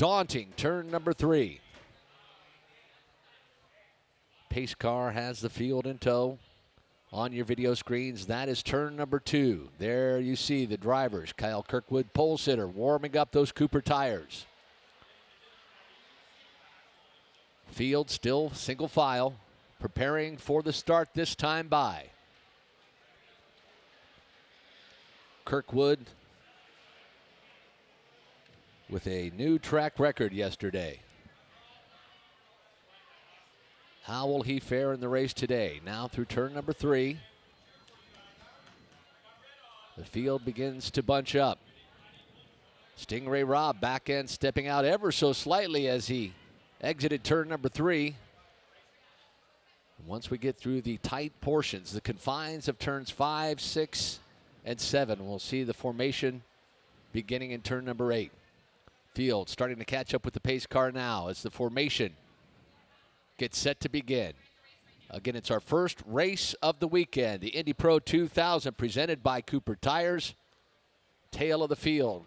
daunting turn number 3. Pace car has the field in tow. On your video screens, that is turn number 2. There you see the drivers. Kyle Kirkwood, pole sitter, warming up those Cooper tires. Field still single file, preparing for the start this time by. Kirkwood with a new track record yesterday. How will he fare in the race today? Now through turn number 3. The field begins to bunch up. Stingray Robb back end stepping out ever so slightly as he exited turn number 3. Once we get through the tight portions, the confines of turns 5, 6, and 7, we'll see the formation beginning in turn number 8. Field starting to catch up with the pace car now as the formation gets set to begin. Again, it's our first race of the weekend, the Indy Pro 2000, presented by Cooper Tires. Tail of the field.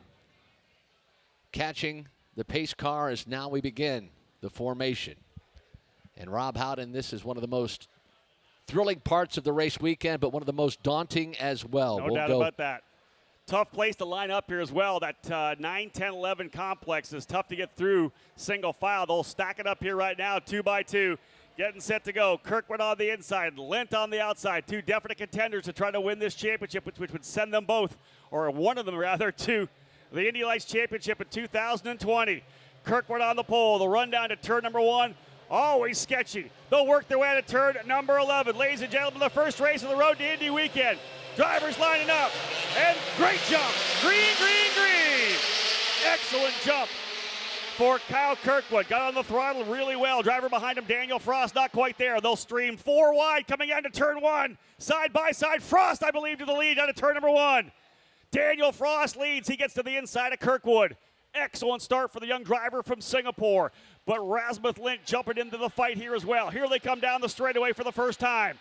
Catching the pace car as now we begin the formation. And Rob Howden, this is one of the most thrilling parts of the race weekend, but one of the most daunting as well. No doubt about that. Tough place to line up here as well. That 9, 10, 11 complex is tough to get through single file. They'll stack it up here right now, 2 by 2. Getting set to go. Kirkwood on the inside, Lint on the outside. 2 definite contenders to try to win this championship, which would send them both, or one of them rather, to the Indy Lights Championship in 2020. Kirkwood on the pole. The run down to turn number 1. Always sketchy. They'll work their way to turn number 11. Ladies and gentlemen, the first race of the Road to Indy weekend. Drivers lining up, and great jump. Green, green, green. Excellent jump for Kyle Kirkwood. Got on the throttle really well. Driver behind him, Daniel Frost, not quite there. They'll stream 4 wide coming into turn 1. Side by side, Frost, I believe, to the lead out of turn number 1. Daniel Frost leads. He gets to the inside of Kirkwood. Excellent start for the young driver from Singapore. But Rasmus Lint jumping into the fight here as well. Here they come down the straightaway for the first time.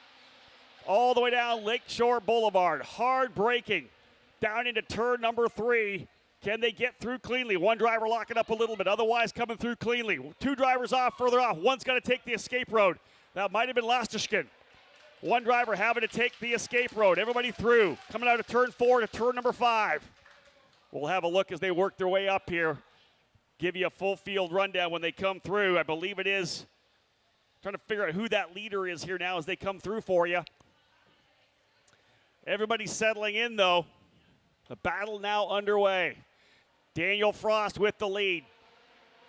All the way down Lakeshore Boulevard. Hard braking down into turn number 3. Can they get through cleanly? One driver locking up a little bit, otherwise coming through cleanly. 2 drivers off, further off. One's got to take the escape road. That might have been Lastishkin. One driver having to take the escape road. Everybody through. Coming out of turn 4 to turn number 5. We'll have a look as they work their way up here. Give you a full field rundown when they come through. I believe it is. Trying to figure out who that leader is here now as they come through for you. Everybody's settling in, though. The battle now underway. Daniel Frost with the lead.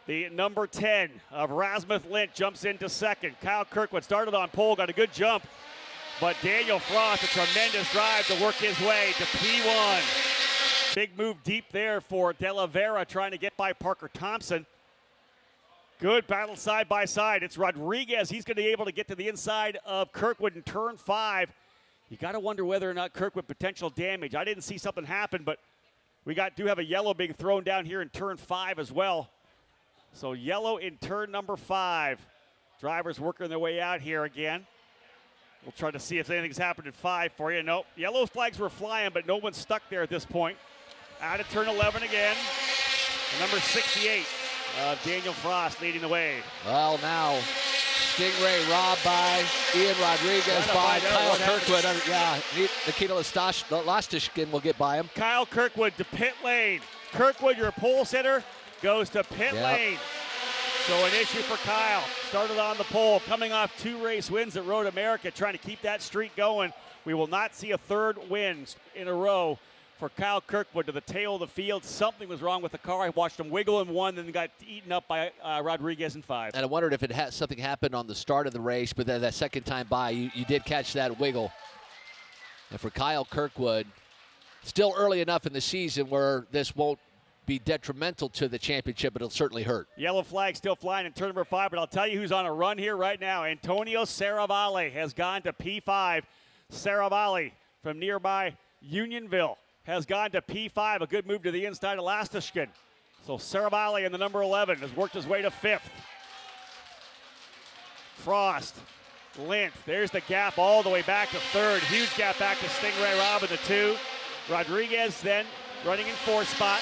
The number 10 of Rasmus Lint jumps into second. Kyle Kirkwood started on pole, got a good jump. But Daniel Frost, a tremendous drive to work his way to P1. Big move deep there for Vera trying to get by Parker Thompson. Good battle side by side. It's Rodriguez. He's going to be able to get to the inside of Kirkwood in turn 5. You got to wonder whether or not Kirkwood potential damage. I didn't see something happen, but we do have a yellow being thrown down here in turn 5 as well. So yellow in turn number 5. Drivers working their way out here again. We'll try to see if anything's happened at 5 for you. Nope. Yellow flags were flying, but no one's stuck there at this point. Out of turn 11 again. Number 68, Daniel Frost leading the way. Well, now Stingray Robb by, Ian Rodriguez by, Kyle Kirkwood. Nikita Lastishkin will get by him. Kyle Kirkwood to pit lane. Kirkwood, your pole sitter, goes to pit lane. So an issue for Kyle. Started on the pole, coming off 2 race wins at Road America, trying to keep that streak going. We will not see a 3rd win in a row for Kyle Kirkwood to the tail of the field. Something was wrong with the car. I watched him wiggle in 1, then got eaten up by Rodriguez in 5. And I wondered if something happened on the start of the race, but then that second time by, you did catch that wiggle. And for Kyle Kirkwood, still early enough in the season where this won't be detrimental to the championship, but it'll certainly hurt. Yellow flag still flying in turn number 5, but I'll tell you who's on a run here right now. Antonio Saravalli has gone to P5. Saravalli from nearby Unionville has gone to P5, a good move to the inside of Lastishkin. So Saravalli in the number 11 has worked his way to 5th. Frost, Lint, there's the gap all the way back to 3rd. Huge gap back to Stingray Robb in the 2. Rodriguez then running in 4th spot.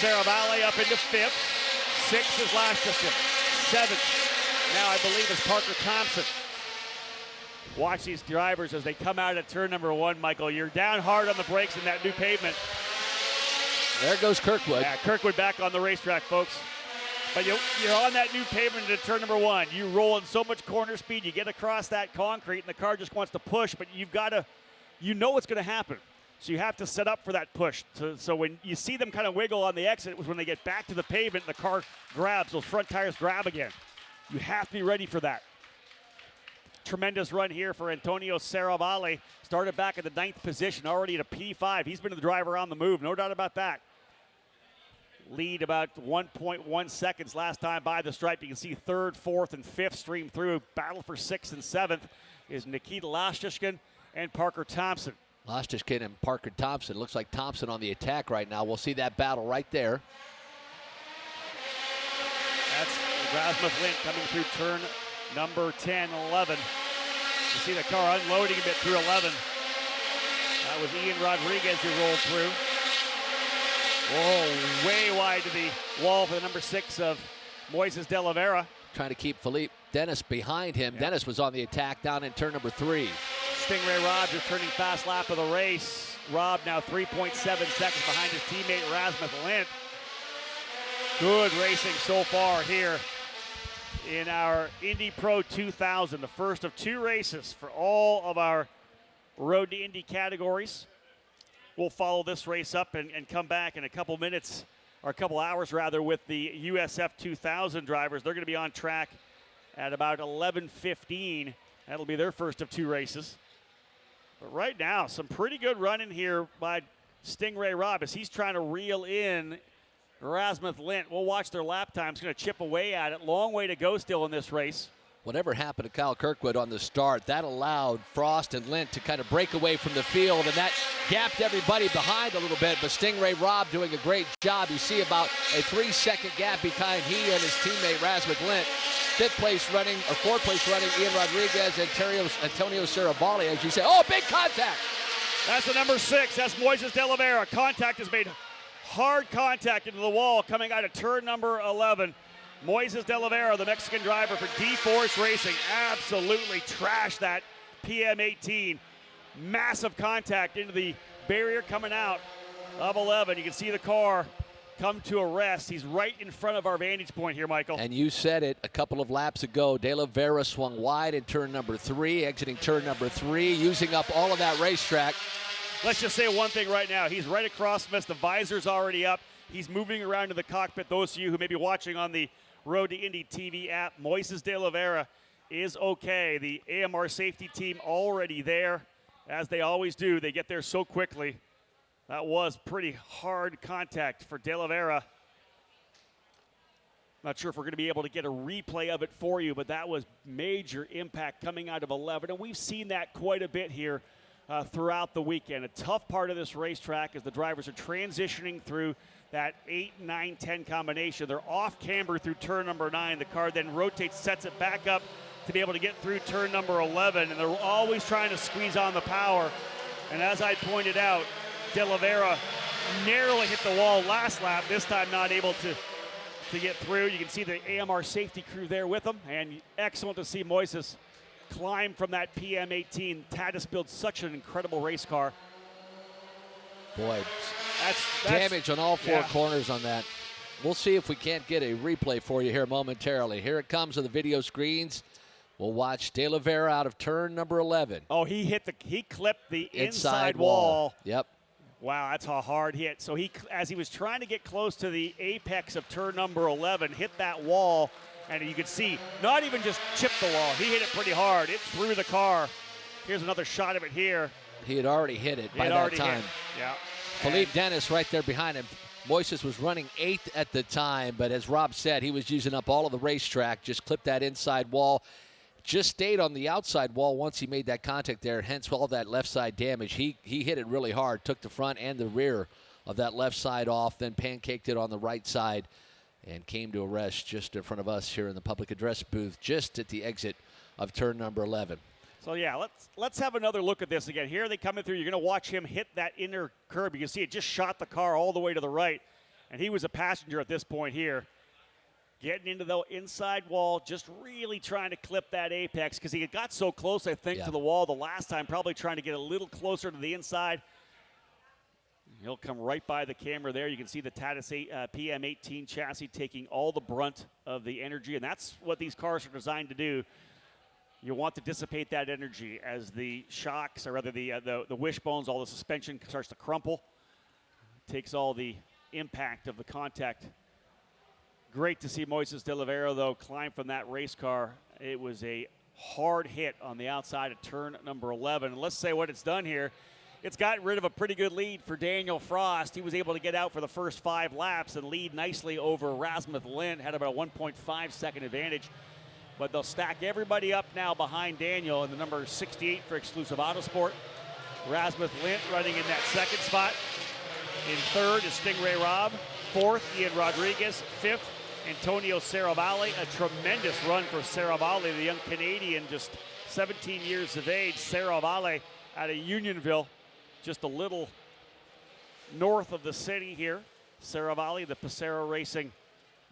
Saravalli up into 5th. 6 is Lashlison. 7 now, I believe, is Parker Thompson. Watch these drivers as they come out at turn number 1, Michael. You're down hard on the brakes in that new pavement. There goes Kirkwood. Yeah, Kirkwood back on the racetrack, folks. But you're on that new pavement into turn number 1. You roll in so much corner speed. You get across that concrete, and the car just wants to push, but you've got to, you know what's going to happen. So you have to set up for that push. So when you see them kind of wiggle on the exit, it was when they get back to the pavement, the car grabs, those front tires grab again. You have to be ready for that. Tremendous run here for Antonio Serravalle. Started back at the 9th position, already at a P5. He's been the driver on the move, no doubt about that. Lead about 1.1 seconds last time by the stripe. You can see 3rd, 4th, and 5th stream through. Battle for 6th and 7th is Nikita Lashtishkin and Parker Thompson. Lashtishkin and Parker Thompson. Looks like Thompson on the attack right now. We'll see that battle right there. That's Rasmus Lint coming through turn number 10, 11. You see the car unloading a bit through 11. That was Ian Rodriguez who rolled through. Whoa, way wide to the wall for the number 6 of Moises de la Vera. Trying to keep Philippe Dennis behind him. Yep. Dennis was on the attack down in turn number 3. Stingray Robb just turning fast lap of the race. Robb now 3.7 seconds behind his teammate Rasmus Lint. Good racing so far here in our Indy Pro 2000, the first of 2 races for all of our Road to Indy categories. We'll follow this race up and come back in a couple minutes, or a couple hours rather, with the USF 2000 drivers. They're going to be on track at about 11:15. That'll be their first of 2 races. But right now, some pretty good running here by Stingray Robb as he's trying to reel in Rasmus Lint. We'll watch their lap times. Going to chip away at it. Long way to go still in this race. Whatever happened to Kyle Kirkwood on the start, that allowed Frost and Lint to kind of break away from the field, and that gapped everybody behind a little bit. But Stingray Robb doing a great job. You see about a 3-second gap behind he and his teammate Rasmus Lint. 5th place running, or 4th place running, Ian Rodriguez and Antonio Serravalle, as you say. Oh, big contact! That's the number 6. That's Moises de la Vera. Contact is made. Hard contact into the wall coming out of turn number 11. Moises de la Vera, the Mexican driver for D-Force Racing, absolutely trashed that PM18. Massive contact into the barrier coming out of 11. You can see the car come to a rest. He's right in front of our vantage point here, Michael. And you said it a couple of laps ago. De la Vera swung wide in turn number 3, exiting turn number 3, using up all of that racetrack. Let's just say one thing right now. He's right across from us. The visor's already up. He's moving around to the cockpit. Those of you who may be watching on the Road to Indy TV app, Moises de la Vera is okay. The AMR safety team already there, as they always do. They get there so quickly. That was pretty hard contact for de la Vera. Not sure if we're going to be able to get a replay of it for you, but that was major impact coming out of 11. And we've seen that quite a bit here throughout the weekend. A tough part of this racetrack is the drivers are transitioning through that 8, 9, 10 combination. They're off camber through turn number 9. The car then rotates, sets it back up to be able to get through turn number 11, and they're always trying to squeeze on the power. And as I pointed out, de la Vera narrowly hit the wall last lap, this time not able to get through. You can see the AMR safety crew there with them, and excellent to see Moises climb from that PM18. Tatis builds such an incredible race car. Boy, that's damage on all 4 corners on that. We'll see if we can't get a replay for you here momentarily. Here it comes on the video screens. We'll watch De La Vera out of turn number 11. Oh, he clipped the inside wall. Yep. Wow, that's a hard hit. So as he was trying to get close to the apex of turn number 11, hit that wall, and you could see, not even just chipped the wall, he hit it pretty hard. It threw the car. Here's another shot of it here. He had already hit it by that time. Yeah. Philippe Dennis right there behind him. Moises was running 8th at the time, but as Rob said, he was using up all of the racetrack, just clipped that inside wall. Just stayed on the outside wall once he made that contact there, hence all that left side damage. He hit it really hard, took the front and the rear of that left side off, then pancaked it on the right side and came to a rest just in front of us here in the public address booth, just at the exit of turn number 11. So yeah, let's have another look at this again. Here they coming through. You're going to watch him hit that inner curb. You can see it just shot the car all the way to the right, and he was a passenger at this point here. Getting into the inside wall, just really trying to clip that apex because he got so close, I think, to the wall the last time, probably trying to get a little closer to the inside. He'll come right by the camera there. You can see the Tatis PM18 chassis taking all the brunt of the energy, and that's what these cars are designed to do. You want to dissipate that energy as the shocks, or rather the wishbones, all the suspension starts to crumple. Takes all the impact of the contact. Great to see Moises de Vera, though, climb from that race car. It was a hard hit on the outside of turn number 11. And let's say what it's done here. It's gotten rid of a pretty good lead for Daniel Frost. He was able to get out for the first 5 laps and lead nicely over Rasmus Lind. Had about a 1.5 second advantage. But they'll stack everybody up now behind Daniel in the number 68 for Exclusive Autosport. Rasmus Lind running in that second spot. In third is Stingray Robb. Fourth, Ian Rodriguez. Fifth, Antonio Serravalle. A tremendous run for Serravalle, the young Canadian, just 17 years of age. Serravalle out of Unionville, just a little north of the city here. Serravalle, the Passero Racing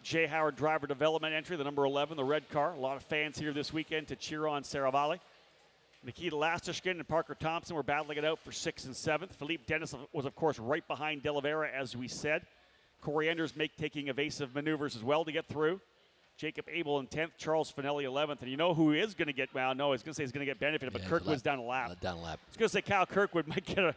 J. Howard driver development entry, the number 11, the red car. A lot of fans here this weekend to cheer on Serravalle. Nikita Lastishkin and Parker Thompson were battling it out for 6th and 7th. Philippe Dennis was, of course, right behind De Vera, as we said. Corey Enders taking evasive maneuvers as well to get through. Jacob Abel in 10th, Charles Finelli 11th. And you know who is going to get, well, no, I was going to say he's going to get benefited, but Kirkwood's down a lap. Down a lap. I was going to say Kyle Kirkwood might get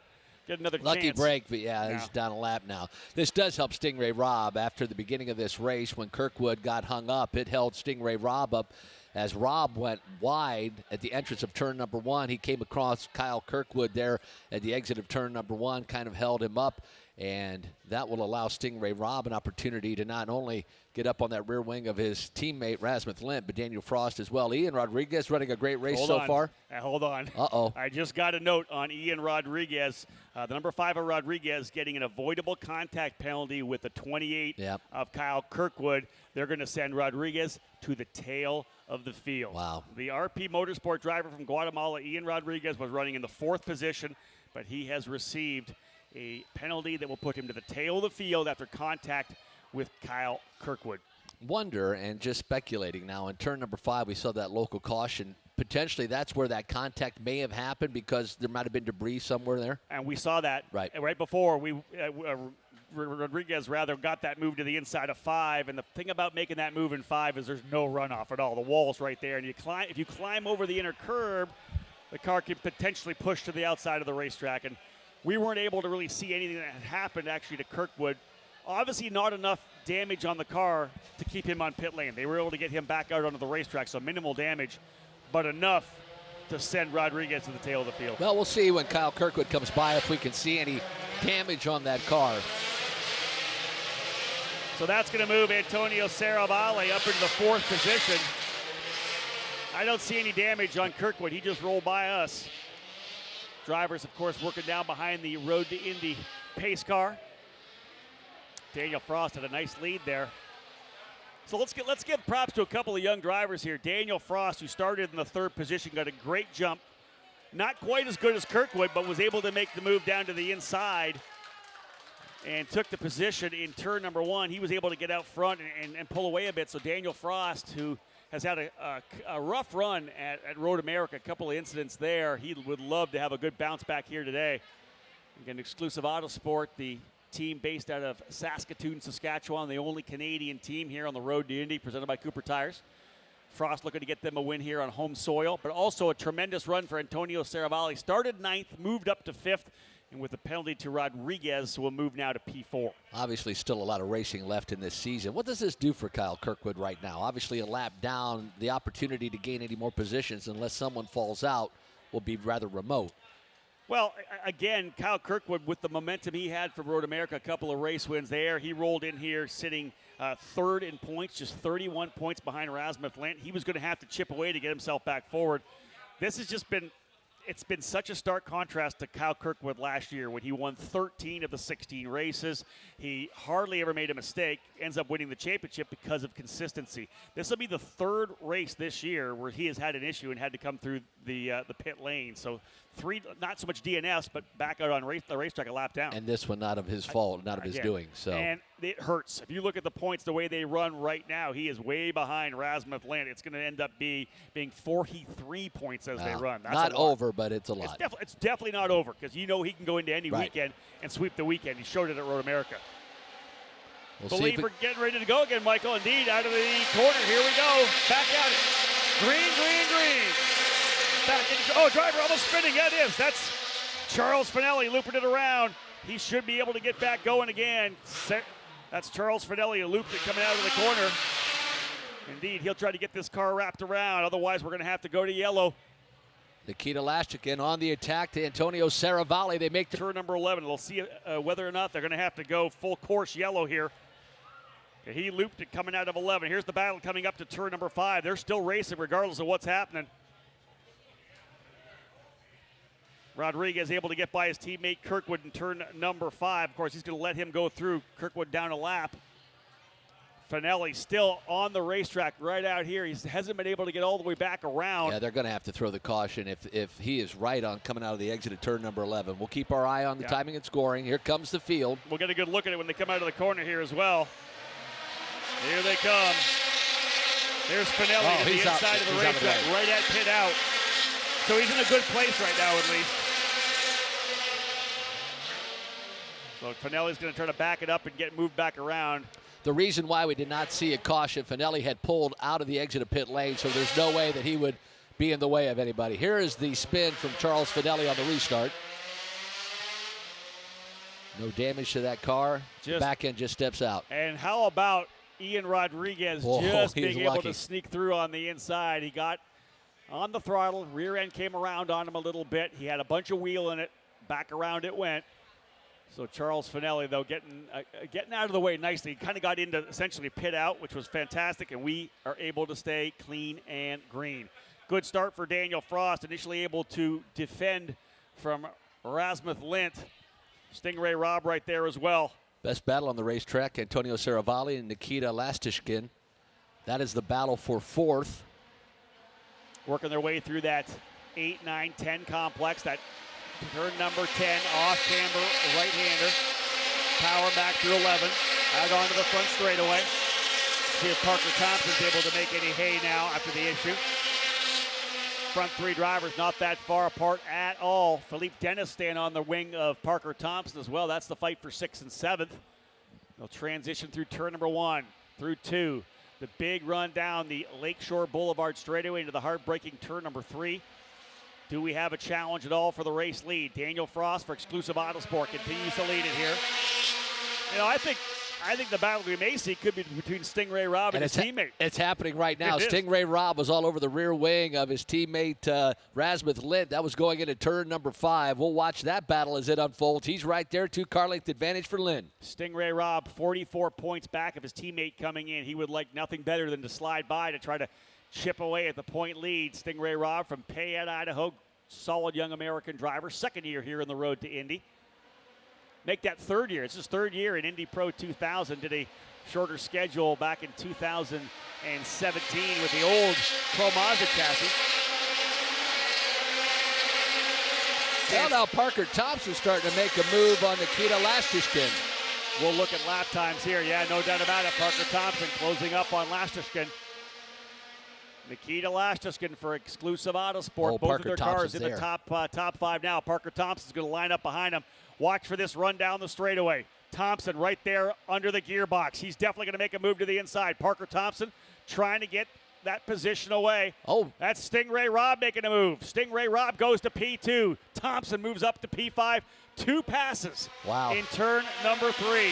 another lucky chance. break, but he's down a lap now. This does help Stingray Robb. After the beginning of this race, when Kirkwood got hung up, it held Stingray Robb up. As Robb went wide at the entrance of turn number 1, he came across Kyle Kirkwood there at the exit of turn number 1, kind of held him up. And that will allow Stingray Robb an opportunity to not only get up on that rear wing of his teammate Rasmus Lind, but Daniel Frost as well. Ian Rodriguez running a great race so far. Hold on. Uh-oh. I just got a note on Ian Rodriguez. The number 5 of Rodriguez getting an avoidable contact penalty with the 28 of Kyle Kirkwood. They're going to send Rodriguez to the tail of the field. Wow. The RP Motorsport driver from Guatemala, Ian Rodriguez, was running in the 4th position, but he has received a penalty that will put him to the tail of the field after contact with Kyle Kirkwood. Wonder, and just speculating now, in turn number 5, we saw that local caution. Potentially that's where that contact may have happened because there might have been debris somewhere there. And we saw that right before Rodriguez got that move to the inside of 5. And the thing about making that move in 5 is there's no runoff at all. The wall's right there. And if you climb over the inner curb, the car can potentially push to the outside of the racetrack. And we weren't able to really see anything that had happened actually to Kirkwood. Obviously not enough damage on the car to keep him on pit lane. They were able to get him back out onto the racetrack, so minimal damage, but enough to send Rodriguez to the tail of the field. Well, we'll see when Kyle Kirkwood comes by if we can see any damage on that car. So that's going to move Antonio Serravalle up into the 4th position. I don't see any damage on Kirkwood. He just rolled by us. Drivers, of course, working down behind the Road to Indy pace car. Daniel Frost had a nice lead there. So let's give props to a couple of young drivers here. Daniel Frost, who started in the 3rd position, got a great jump. Not quite as good as Kirkwood, but was able to make the move down to the inside and took the position in turn number 1. He was able to get out front and pull away a bit. So Daniel Frost, who has had a rough run at Road America, a couple of incidents there. He would love to have a good bounce back here today. Again, Exclusive Autosport, the team based out of Saskatoon, Saskatchewan, the only Canadian team here on the Road to Indy, presented by Cooper Tires. Frost looking to get them a win here on home soil, but also a tremendous run for Antonio Serravalle. Started 9th, moved up to 5th, and with the penalty to Rodriguez, will move now to P4. Obviously still a lot of racing left in this season. What does this do for Kyle Kirkwood right now? Obviously a lap down, the opportunity to gain any more positions unless someone falls out will be rather remote. Well, again, Kyle Kirkwood, with the momentum he had for Road America, a couple of race wins there. He rolled in here sitting 3rd in points, just 31 points behind Rasmus Lind. He was going to have to chip away to get himself back forward. This has just been it's been such a stark contrast to Kyle Kirkwood last year when he won 13 of the 16 races. He hardly ever made a mistake, ends up winning the championship because of consistency. This will be the 3rd race this year where he has had an issue and had to come through the pit lane. So 3, not so much DNS, but back out on the racetrack a lap down. And this one not of his fault, not of his doing. So. And it hurts. If you look at the points, the way they run right now, he is way behind Rasmussen Lind. It's going to end up being 43 points as they run. That's not over, but it's a lot. It's definitely not over, because he can go into any weekend and sweep the weekend. He showed it at Road America. Believe we're getting ready to go again, Michael. Indeed, out of the corner. Here we go. Back at it. Green. Back in. Driver almost spinning. Yeah, it is. That's Charles Finelli looping it around. He should be able to get back going again. That's Charles Finelli who looped it coming out of the corner. Indeed, he'll try to get this car wrapped around. Otherwise, we're going to have to go to yellow. Nikita Lashtikin on the attack to Antonio Saravalli. They make turn number 11. They'll see whether or not they're going to have to go full course yellow here. He looped it coming out of 11. Here's the battle coming up to turn number 5. They're still racing regardless of what's happening. Rodriguez able to get by his teammate Kirkwood in turn number 5. Of course, he's going to let him go through. Kirkwood down a lap. Finelli still on the racetrack right out here. He hasn't been able to get all the way back around. Yeah, they're going to have to throw the caution if he is right on coming out of the exit at turn number 11. We'll keep our eye on the timing and scoring. Here comes the field. We'll get a good look at it when they come out of the corner here as well. Here they come. There's Finelli to the inside of the racetrack, right at pit out. So he's in a good place right now at least. So Finelli's going to try to back it up and get moved back around. The reason why we did not see a caution, Finelli had pulled out of the exit of pit lane, so there's no way that he would be in the way of anybody. Here is the spin from Charles Finelli on the restart. No damage to that car. Back end just steps out. And how about Ian Rodriguez just being able to sneak through on the inside? He got on the throttle, rear end came around on him a little bit. He had a bunch of wheel in it, back around it went. So Charles Finelli, though, getting out of the way nicely. He kind of got into essentially pit out, which was fantastic, and we are able to stay clean and green. Good start for Daniel Frost, initially able to defend from Rasmussen Lind. Stingray Robb right there as well. Best battle on the racetrack, Antonio Saravalli and Nikita Lastishkin. That is the battle for 4th. Working their way through that 8, 9, 10 complex. That turn number 10, off-camber right-hander. Power back through 11. Out onto the front straightaway. See if Parker Thompson's able to make any hay now after the issue. Front 3 drivers not that far apart at all. Philippe Dennis staying on the wing of Parker Thompson as well. That's the fight for 6th and 7th. They'll transition through turn number 1, through 2. The big run down the Lakeshore Boulevard straightaway into the heartbreaking turn number 3. Do we have a challenge at all for the race lead? Daniel Frost for Exclusive Autosport continues to lead it here. You know, I think the battle we may see could be between Stingray Robb and his teammate. It's happening right now. Stingray Robb was all over the rear wing of his teammate Rasmussen Lind. That was going into turn number 5. We'll watch that battle as it unfolds. He's right there, 2-car length advantage for Lind. Stingray Robb, 44 points back of his teammate coming in. He would like nothing better than to slide by to try to chip away at the point lead. Stingray Robb from Payette, Idaho. Solid young American driver. 2nd year here in the road to Indy. Make that 3rd year. It's his 3rd year in Indy Pro 2000. Did a shorter schedule back in 2017 with the old Pro Mazda chassis. Well, now Parker Thompson's starting to make a move on Nikita Lastishkin. We'll look at lap times here. Yeah, no doubt about it. Parker Thompson closing up on Lastishkin. Nikita Lastishkin for Exclusive Autosport. Both of their cars in the top 5 now. Parker Thompson's going to line up behind him. Watch for this run down the straightaway. Thompson right there under the gearbox. He's definitely going to make a move to the inside. Parker Thompson trying to get that position away. Oh, that's Stingray Robb making a move. Stingray Robb goes to P2. Thompson moves up to P5. 2 passes in turn number 3.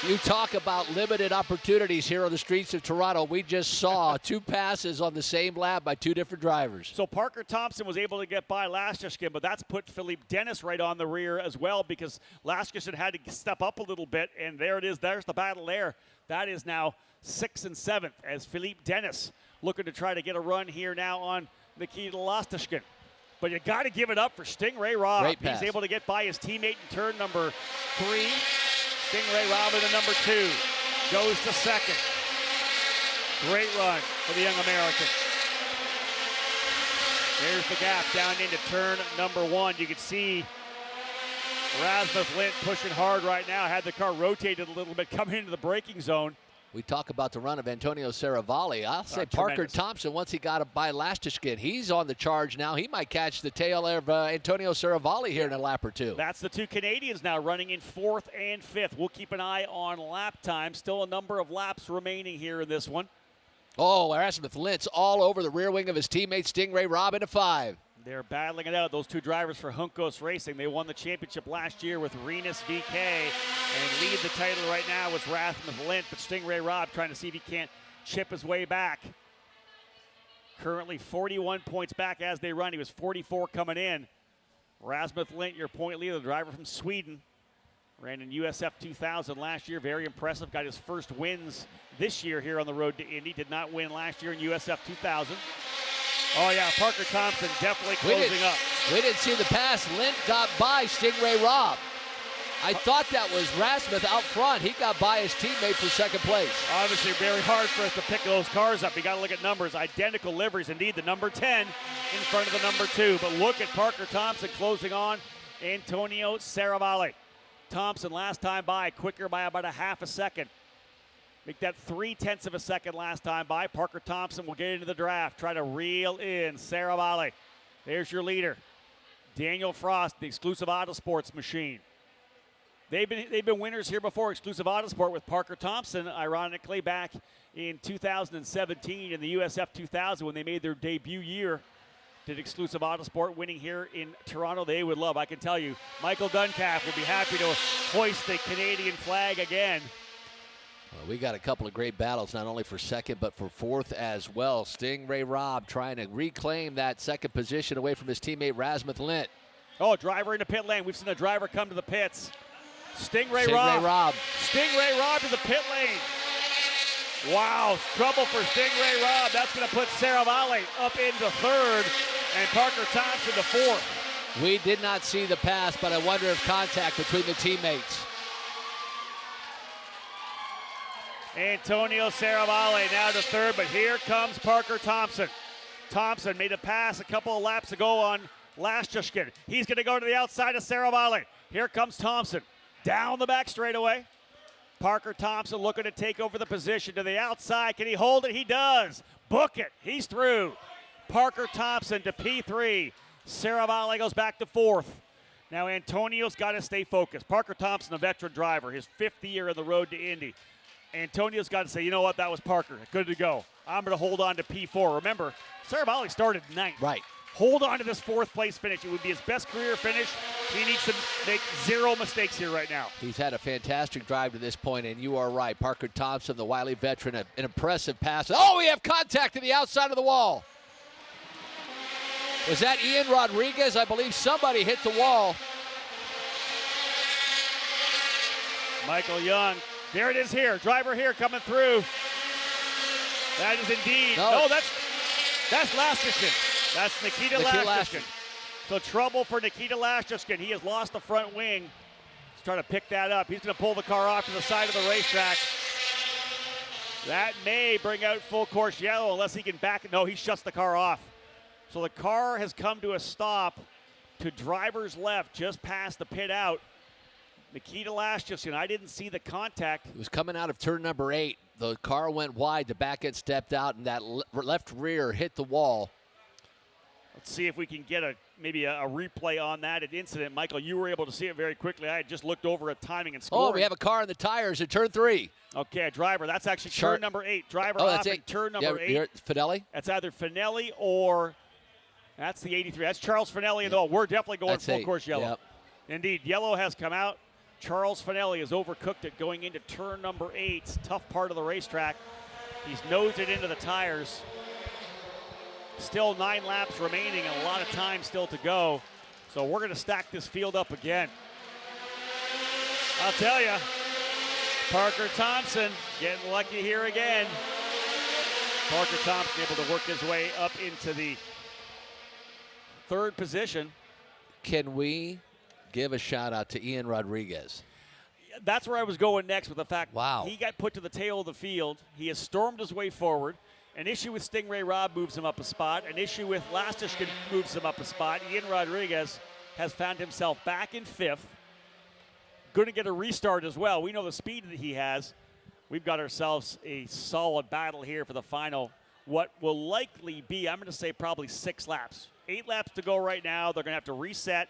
You talk about limited opportunities here on the streets of Toronto. We just saw 2 passes on the same lap by 2 different drivers. So Parker Thompson was able to get by Lastishkin, but that's put Philippe Dennis right on the rear as well, because Lastishkin had to step up a little bit, and there it is. There's the battle there. That is now 6th and 7th as Philippe Dennis looking to try to get a run here now on Nikita Lastishkin. But you got to give it up for Stingray Robb. He's able to get by his teammate in turn number 3. Stingray Robb in the number 2. Goes to 2nd. Great run for the young American. There's the gap down into turn number 1. You can see Rasmus Lint pushing hard right now. Had the car rotated a little bit coming into the braking zone. We talk about the run of Antonio Saravalli. I'll say Parker tremendous. Thompson, once he got by Lastishkin, he's on the charge now. He might catch the tail of Antonio Saravalli here in a lap or two. That's the two Canadians now running in 4th and 5th. We'll keep an eye on lap time. Still a number of laps remaining here in this one. Oh, Rasmus Lintz all over the rear wing of his teammate Stingray Robb into 5. They're battling it out. Those two drivers for Juncos Racing. They won the championship last year with Renus VK. And lead the title right now was Rasmus Lint. But Stingray Robb trying to see if he can't chip his way back. Currently 41 points back as they run. He was 44 coming in. Rasmus Lint, your point leader, the driver from Sweden. Ran in USF 2000 last year. Very impressive. Got his first wins this year here on the road to Indy. Did not win last year in USF 2000. Oh, yeah, Parker Thompson definitely closing up. We didn't see the pass. Lint got by Stingray Robb. I thought that was Rasmus out front. He got by his teammate for second place. Obviously very hard for us to pick those cars up. You got to look at numbers. Identical liveries. Indeed, the number 10 in front of the number 2. But look at Parker Thompson closing on Antonio Saravalli. Thompson last time by, quicker by about a half a second. Make that 0.3 of a second last time by. Parker Thompson will get into the draft. Try to reel in Saravalli. There's your leader. Daniel Frost, the exclusive Autosports machine. They've been winners here before, exclusive Autosport with Parker Thompson, ironically, back in 2017 in the USF 2000 when they made their debut year. Did exclusive Autosport, winning here in Toronto. They would love, I can tell you, Michael Duncalf would be happy to hoist the Canadian flag again. Well, we got a couple of great battles, not only for second, but for 4th as well. Stingray Robb trying to reclaim that second position away from his teammate Rasmus Lint. Oh, driver in the pit lane. We've seen a driver come to the pits. Stingray Robb. Stingray Robb to the pit lane. Wow, trouble for Stingray Robb. That's going to put Saravalli up into 3rd and Parker Thompson to 4th. We did not see the pass, but I wonder if contact between the teammates. Antonio Saravalli now to 3rd, but here comes Parker Thompson. Thompson made a pass a couple of laps ago on Lastishkin. He's going to go to the outside of Saravalli. Here comes Thompson. Down the back straightaway. Parker Thompson looking to take over the position to the outside. Can he hold it? He does. Book it. He's through. Parker Thompson to P3. Saravalli goes back to 4th. Now Antonio's got to stay focused. Parker Thompson, a veteran driver, his 5th year on the road to Indy. Antonio's got to say, you know what, that was Parker. Good to go. I'm going to hold on to P4. Remember, Saravalli started 9th. Right. Hold on to this 4th place finish. It would be his best career finish. He needs to make 0 mistakes here right now. He's had a fantastic drive to this point, and you are right. Parker Thompson, the wily veteran, an impressive pass. Oh, we have contact to the outside of the wall. Was that Ian Rodriguez? I believe somebody hit the wall. Michael Young. There it is here. Driver here coming through. That is indeed. No, that's Lastishkin. That's Nikita Lastishkin. So trouble for Nikita Lastishkin. He has lost the front wing. He's trying to pick that up. He's going to pull the car off to the side of the racetrack. That may bring out full course yellow unless he can back it. No, he shuts the car off. So the car has come to a stop to driver's left just past the pit out. Nikita Lastishkin, I didn't see the contact. It was coming out of turn number 8. The car went wide, the back end stepped out, and that left rear hit the wall. Let's see if we can get maybe a replay on that incident. Michael, you were able to see it very quickly. I had just looked over at timing and scoring. Oh, we have a car in the tires at turn 3. Okay, driver. That's actually turn number 8. Driver off in turn number 8. Finelli? That's either Finelli or that's the 83. That's Charles Finelli. And we're definitely going full course yellow. Yep. Indeed, yellow has come out. Charles Finelli has overcooked it going into turn number 8. Tough part of the racetrack. He's nosed it into the tires. Still 9 laps remaining and a lot of time still to go. So we're going to stack this field up again. I'll tell you, Parker Thompson getting lucky here again. Parker Thompson able to work his way up into the 3rd position. Can we give a shout out to Ian Rodriguez? That's where I was going next with the fact he got put to the tail of the field. He has stormed his way forward. An issue with Stingray Robb moves him up a spot. An issue with Lastishkin moves him up a spot. Ian Rodriguez has found himself back in 5th. Going to get a restart as well. We know the speed that he has. We've got ourselves a solid battle here for the final, what will likely be, I'm going to say probably 6 laps. 8 laps to go right now. They're going to have to reset.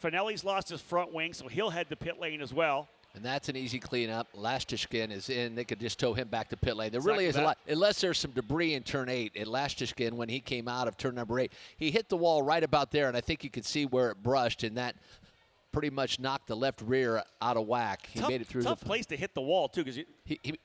Finelli's lost his front wing, so he'll head to pit lane as well. And that's an easy cleanup. Lastishkin is in. They could just tow him back to pit lane. There really is a lot, unless there's some debris in turn 8. And Lastishkin, when he came out of turn number 8, he hit the wall right about there, and I think you could see where it brushed, and that pretty much knocked the left rear out of whack. He made it through. Tough place to hit the wall too, because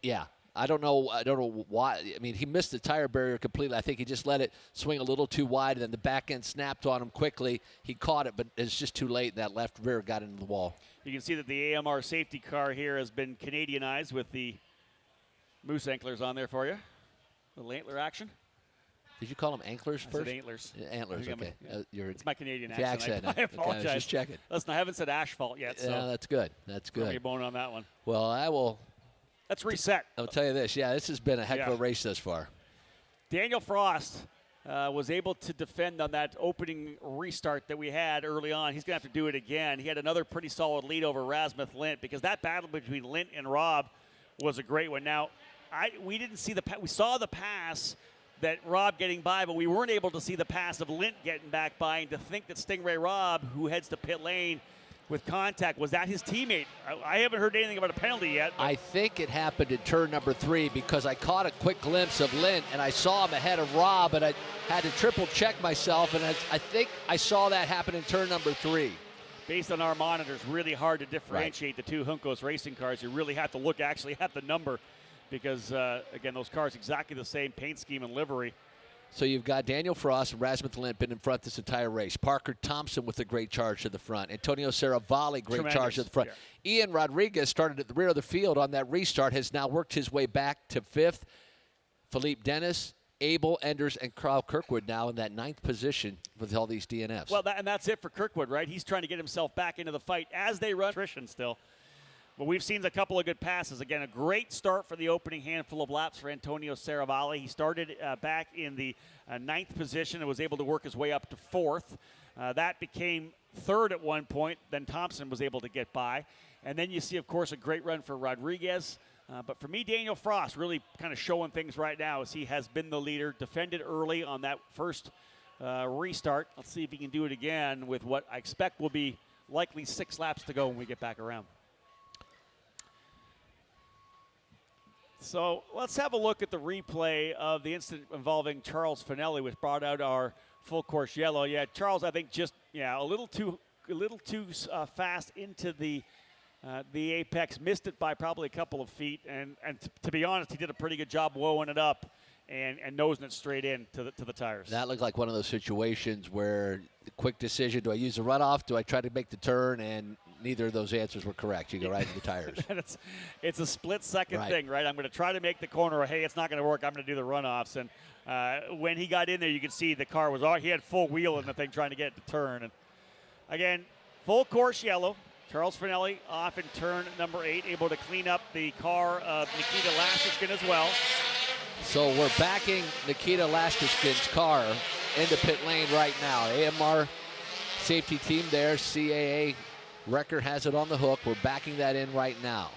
yeah. I don't know why. I mean, he missed the tire barrier completely. I think he just let it swing a little too wide, and then the back end snapped on him quickly. He caught it, but it's just too late. That left rear got into the wall. You can see that the AMR safety car here has been Canadianized with the moose antlers on there for you. Little antler action. Did you call them antlers first? I said antlers. Antlers, okay. It's my Canadian accent. I apologize. Okay, just checking. Listen, I haven't said asphalt yet, so. Yeah, that's good. That's good. Throw me a bone on that one. Well, I will. Let's reset. I'll tell you this. Yeah, this has been a heck of a race thus far. Daniel Frost was able to defend on that opening restart that we had early on. He's going to have to do it again. He had another pretty solid lead over Rasmuth Lint, because that battle between Lint and Robb was a great one. Now, we didn't see we saw the pass that Robb getting by, but we weren't able to see the pass of Lint getting back by, and to think that Stingray Robb, who heads to pit lane with contact, was that his teammate? I haven't heard anything about a penalty yet. I think it happened in turn number 3, because I caught a quick glimpse of Lint, and I saw him ahead of Robb, and I had to triple check myself, and I think I saw that happen in turn number 3. Based on our monitors, really hard to differentiate the two Juncos racing cars. You really have to look actually at the number, because, again, those cars exactly the same paint scheme and livery. So you've got Daniel Frost and Rasmuth Lint been in front this entire race. Parker Thompson with a great charge to the front. Antonio Saravalli, great charge to the front. Yeah. Ian Rodriguez started at the rear of the field on that restart, has now worked his way back to 5th. Philippe Dennis, Abel, Enders, and Carl Kirkwood now in that 9th position with all these DNFs. Well, and that's it for Kirkwood, right? He's trying to get himself back into the fight as they run attrition still. But we've seen a couple of good passes. Again, a great start for the opening handful of laps for Antonio Saravalli. He started back in the 9th position and was able to work his way up to 4th. That became 3rd at one point. Then Thompson was able to get by. And then you see, of course, a great run for Rodriguez. But for me, Daniel Frost really kind of showing things right now, as he has been the leader, defended early on that first restart. Let's see if he can do it again with what I expect will be likely 6 laps to go when we get back around. So let's have a look at the replay of the incident involving Charles Finelli, which brought out our full course yellow. Yeah, Charles, I think just a little too fast into the apex, missed it by probably a couple of feet, and to be honest, he did a pretty good job woeing it up and nosing it straight in to the tires. That looked like one of those situations where the quick decision: do I use the runoff? Do I try to make the turn? And neither of those answers were correct. You go right into the tires. It's a split-second thing, right? I'm going to try to make the corner, or hey, it's not going to work, I'm going to do the runoffs. And when he got in there, you could see the car was he had full wheel in the thing trying to get it to turn. And again, full course yellow. Charles Finelli off in turn number 8, able to clean up the car of Nikita Lastishkin as well. So we're backing Nikita Lastishkin's car into pit lane right now. AMR safety team there, CAA Wrecker has it on the hook. We're backing that in right now.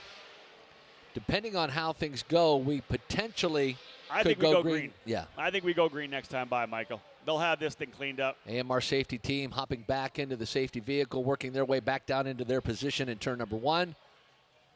Depending on how things go, we potentially could go green. Yeah. I think we go green next time by, Michael. They'll have this thing cleaned up. AMR safety team hopping back into the safety vehicle, working their way back down into their position in turn number 1.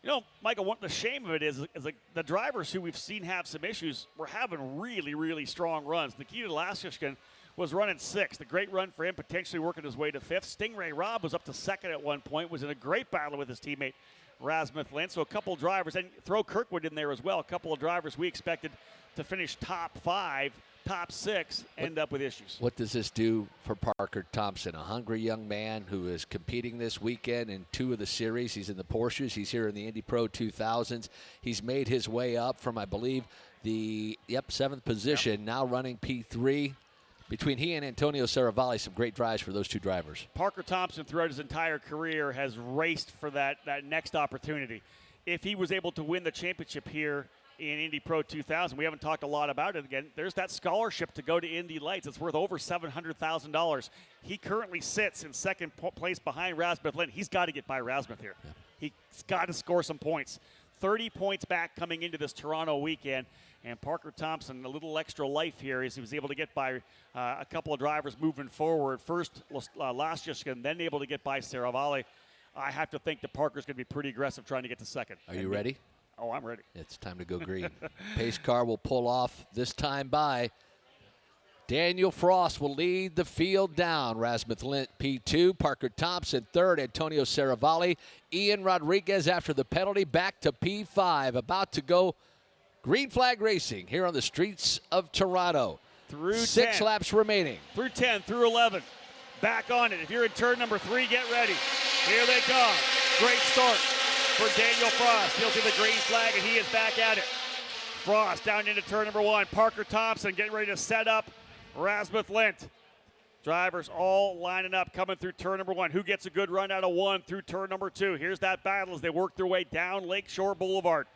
You know, Michael, what the shame of it is like the drivers who we've seen have some issues were having really, really strong runs. Nikita Lastishkin was running 6th. A great run for him, potentially working his way to 5th. Stingray Robb was up to 2nd at one point, was in a great battle with his teammate Rasmuth Lint. So a couple of drivers, and throw Kirkwood in there as well, a couple of drivers we expected to finish top 5, top 6, end up with issues. What does this do for Parker Thompson, a hungry young man who is competing this weekend in 2 of the series? He's in the Porsches. He's here in the Indy Pro 2000s. He's made his way up from, I believe, the 7th position, now running P3. Between he and Antonio Saravalli, some great drives for those 2 drivers. Parker Thompson, throughout his entire career, has raced for that next opportunity. If he was able to win the championship here in Indy Pro 2000. We haven't talked a lot about it. Again, there's that scholarship to go to Indy Lights. It's worth over $700,000. He currently sits in second place behind Rasmuth Lint. He's got to get by Rasmuth here. Yeah. He's got to score some points. 30 points back coming into this Toronto weekend. And Parker Thompson, a little extra life here as he was able to get by a couple of drivers moving forward. First, Lasjushkin, then able to get by Saravalli. I have to think that Parker's going to be pretty aggressive trying to get to second. Are you ready? Oh, I'm ready. It's time to go green. Pace car will pull off this time by. Daniel Frost will lead the field down. Rasmuth Lint P2, Parker Thompson third, Antonio Saravalli. Ian Rodriguez after the penalty back to P5. About to go green flag racing here on the streets of Toronto. Through 6 10. laps remaining. Through 10, through 11. Back on it. If you're in turn number 3, get ready. Here they come. Great start for Daniel Frost. He'll see the green flag, and he is back at it. Frost down into turn number 1. Parker Thompson getting ready to set up Rasmuth Lint. Drivers all lining up, coming through turn number 1. Who gets a good run out of 1 through turn number 2? Here's that battle as they work their way down Lakeshore Boulevard.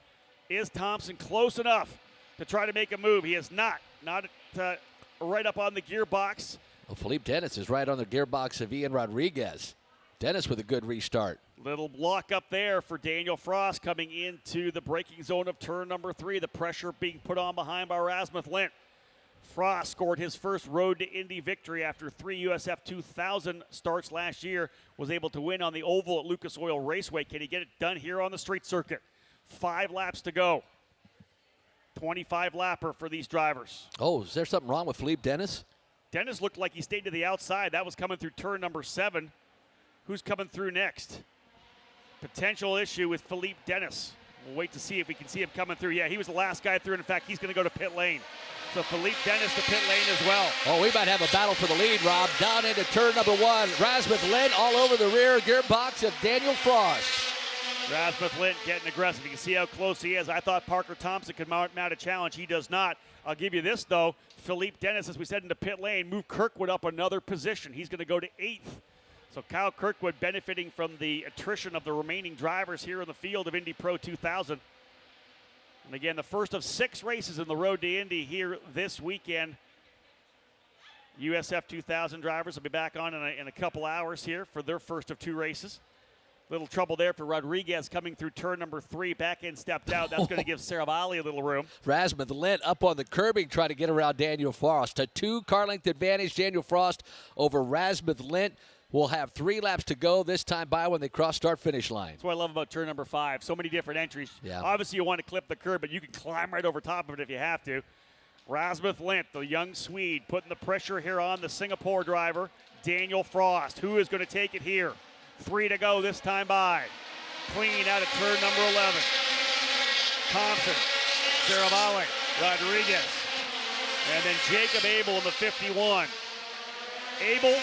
Is Thompson close enough to try to make a move? He is not. Not right up on the gearbox. Well, Philippe Dennis is right on the gearbox of Ian Rodriguez. Dennis with a good restart. Little block up there for Daniel Frost coming into the braking zone of turn number 3. The pressure being put on behind by Rasmuth Lint. Frost scored his first Road to Indy victory after 3 USF 2000 starts last year. Was able to win on the oval at Lucas Oil Raceway. Can he get it done here on the street circuit? 5 laps to go. 25 lapper for these drivers. Oh, is there something wrong with Philippe Dennis? Dennis looked like he stayed to the outside. That was coming through turn number 7. Who's coming through next? Potential issue with Philippe Dennis. We'll wait to see if we can see him coming through. Yeah, he was the last guy through, and in fact, he's going to go to pit lane. So Philippe Dennis to pit lane as well. Oh, we might have a battle for the lead, Rob. Down into turn number 1. Rasmuth Lint all over the rear gearbox of Daniel Frost. Rasmuth Lint getting aggressive. You can see how close he is. I thought Parker Thompson could mount a challenge. He does not. I'll give you this, though. Philippe Dennis, as we said, into pit lane, moved Kirkwood up another position. He's going to go to 8th. So Kyle Kirkwood benefiting from the attrition of the remaining drivers here in the field of Indy Pro 2000. And again, the first of 6 races in the Road to Indy here this weekend. USF 2000 drivers will be back on in a couple hours here for their first of 2 races. Little trouble there for Rodriguez coming through turn number 3. Back in, stepped out. That's going to give Saravalli a little room. Rasmuth Lint up on the curbing trying to get around Daniel Frost. A 2-car length advantage. Daniel Frost over Rasmuth Lint. We'll have 3 laps to go this time by when they cross start-finish line. That's what I love about turn number 5. So many different entries. Yeah. Obviously, you want to clip the curb, but you can climb right over top of it if you have to. Rasmuth Lint, the young Swede, putting the pressure here on the Singapore driver, Daniel Frost. Who is going to take it here? 3 to go this time by. Clean out of turn number 11. Thompson, Saravalli, Rodriguez, and then Jacob Abel in the 51. Abel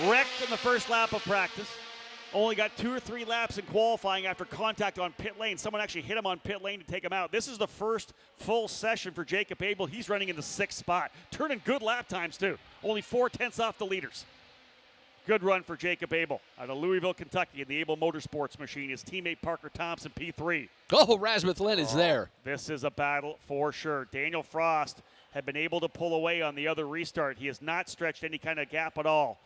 wrecked in the first lap of practice. Only got 2 or 3 laps in qualifying after contact on pit lane. Someone actually hit him on pit lane to take him out. This is the first full session for Jacob Abel. He's running in the 6th spot. Turning good lap times, too. Only 4/10 off the leaders. Good run for Jacob Abel out of Louisville, Kentucky in the Abel Motorsports machine. His teammate Parker Thompson, P3. Oh, Rasmuth Lint is there. This is a battle for sure. Daniel Frost had been able to pull away on the other restart. He has not stretched any kind of gap at all.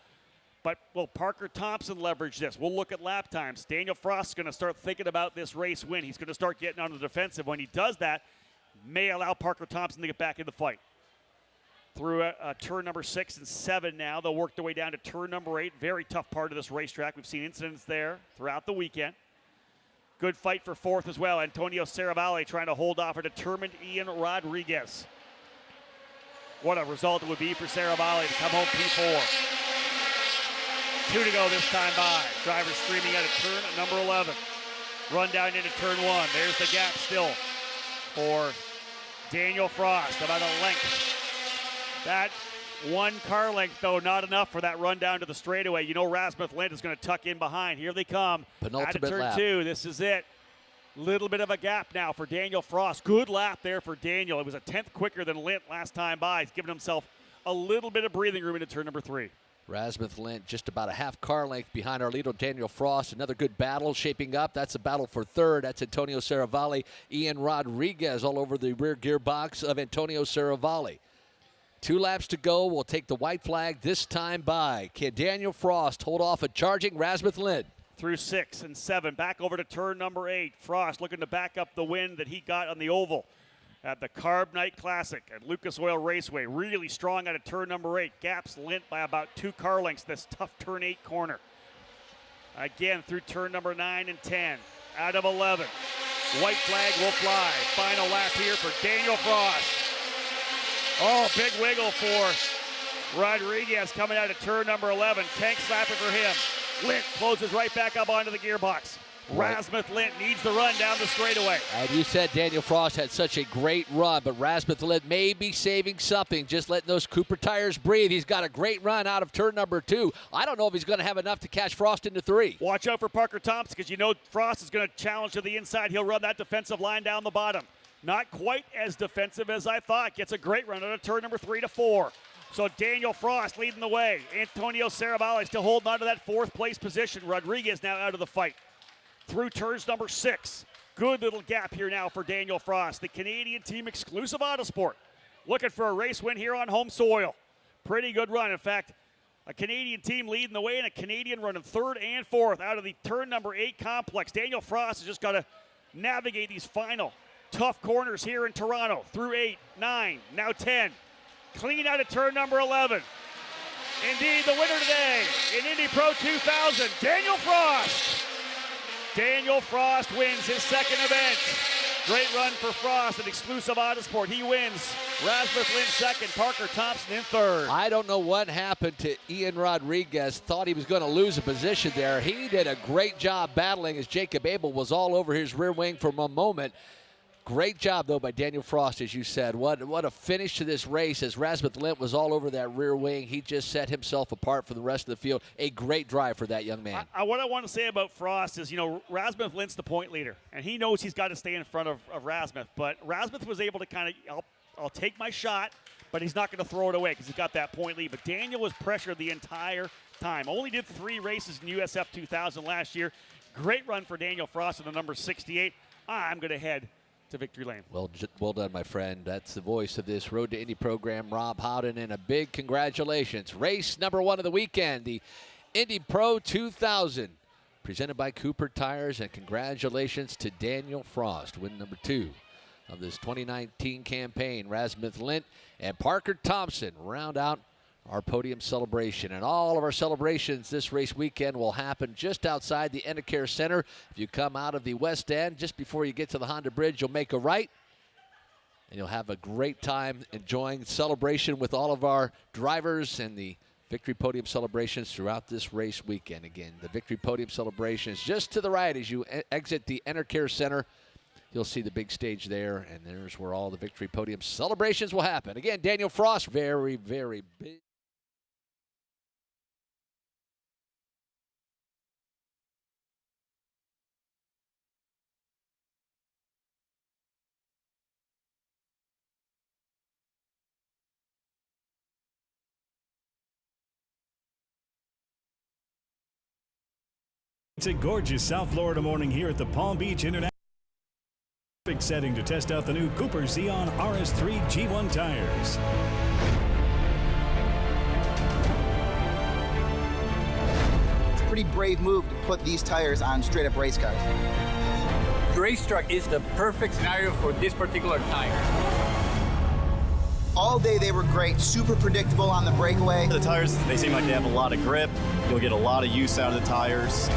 But will Parker Thompson leverage this? We'll look at lap times. Daniel Frost is going to start thinking about this race win. He's going to start getting on the defensive. When he does that, may allow Parker Thompson to get back in the fight. Through turn number 6 and 7 now. They'll work their way down to turn number 8. Very tough part of this racetrack. We've seen incidents there throughout the weekend. Good fight for 4th as well. Antonio Saravalli trying to hold off a determined Ian Rodriguez. What a result it would be for Saravalli to come home P4. 2 to go this time by. Driver streaming out of turn number 11. Run down into turn 1. There's the gap still for Daniel Frost, about a length. That 1 car length, though, not enough for that run down to the straightaway. You know Rasmuth Lint is going to tuck in behind. Here they come. Penultimate out of turn lap. 2. This is it. Little bit of a gap now for Daniel Frost. Good lap there for Daniel. It was a 10th quicker than Lint last time by. He's given himself a little bit of breathing room into turn number 3. Rasmuth Lint just about a half car length behind our leader, Daniel Frost. Another good battle shaping up. That's a battle for third. That's Antonio Saravalli. Ian Rodriguez all over the rear gearbox of Antonio Saravalli. 2 laps to go. We'll take the white flag this time by. Can Daniel Frost hold off a charging Rasmuth Lint? Through 6 and 7. Back over to turn number 8. Frost looking to back up the win that he got on the oval at the Carb Night Classic at Lucas Oil Raceway. Really strong out of turn number 8. Gaps Lint by about 2 car lengths this tough turn 8 corner. Again through turn number 9 and 10. Out of 11. White flag will fly. Final lap here for Daniel Frost. Oh, big wiggle for Rodriguez coming out of turn number 11. Tank slapper for him. Lint closes right back up onto the gearbox. Rasmuth Lint needs the run down the straightaway. And you said Daniel Frost had such a great run, but Rasmuth Lint may be saving something, just letting those Cooper tires breathe. He's got a great run out of turn number 2. I don't know if he's going to have enough to catch Frost into 3. Watch out for Parker Thompson, because you know Frost is going to challenge to the inside. He'll run that defensive line down the bottom. Not quite as defensive as I thought. Gets a great run out of turn number 3 to 4. So Daniel Frost leading the way. Antonio Saravalli still holding on to that 4th place position. Rodriguez now out of the fight. Through turns number 6. Good little gap here now for Daniel Frost, the Canadian team exclusive Autosport. Looking for a race win here on home soil. Pretty good run. In fact, a Canadian team leading the way and a Canadian running 3rd and 4th out of the turn number 8 complex. Daniel Frost has just got to navigate these final tough corners here in Toronto. Through 8, 9, now 10. Clean out of turn number 11. Indeed, the winner today in Indy Pro 2000, Daniel Frost. Daniel Frost wins his 2nd event. Great run for Frost, an exclusive Autosport. He wins. Rasmuth Lint 2nd, Parker Thompson in 3rd. I don't know what happened to Ian Rodriguez. Thought he was going to lose a position there. He did a great job battling as Jacob Abel was all over his rear wing for a moment. Great job, though, by Daniel Frost, as you said. What a finish to this race as Rasmuth Lint was all over that rear wing. He just set himself apart from the rest of the field. A great drive for that young man. What I want to say about Frost is, you know, Rasmuth Lint's the point leader, and he knows he's got to stay in front of Rasmuth. But Rasmuth was able to kind of, I'll take my shot, but he's not going to throw it away because he's got that point lead. But Daniel was pressured the entire time. Only did 3 races in USF 2000 last year. Great run for Daniel Frost in the number 68. I'm going to head to victory lane. Well done, my friend. That's the voice of this Road to Indy program, Rob Howden, and a big congratulations. Race number 1 of the weekend, the Indy Pro 2000, presented by Cooper Tires, and congratulations to Daniel Frost, win number 2 of this 2019 campaign. Rasmuth Lint and Parker Thompson round out our podium celebration. And all of our celebrations this race weekend will happen just outside the Enercare Center. If you come out of the West End, just before you get to the Honda Bridge, you'll make a right. And you'll have a great time enjoying celebration with all of our drivers and the Victory Podium celebrations throughout this race weekend. Again, the Victory Podium celebrations just to the right as you exit the Enercare Center. You'll see the big stage there, and there's where all the Victory Podium celebrations will happen. Again, Daniel Frost, very, very big. It's a gorgeous South Florida morning here at the Palm Beach International. Perfect setting to test out the new Cooper Xeon RS3 G1 tires. It's a pretty brave move to put these tires on straight-up race cars. The race truck is the perfect scenario for this particular tire. All day they were great, super predictable on the breakaway. The tires, they seem like they have a lot of grip. You'll get a lot of use out of the tires.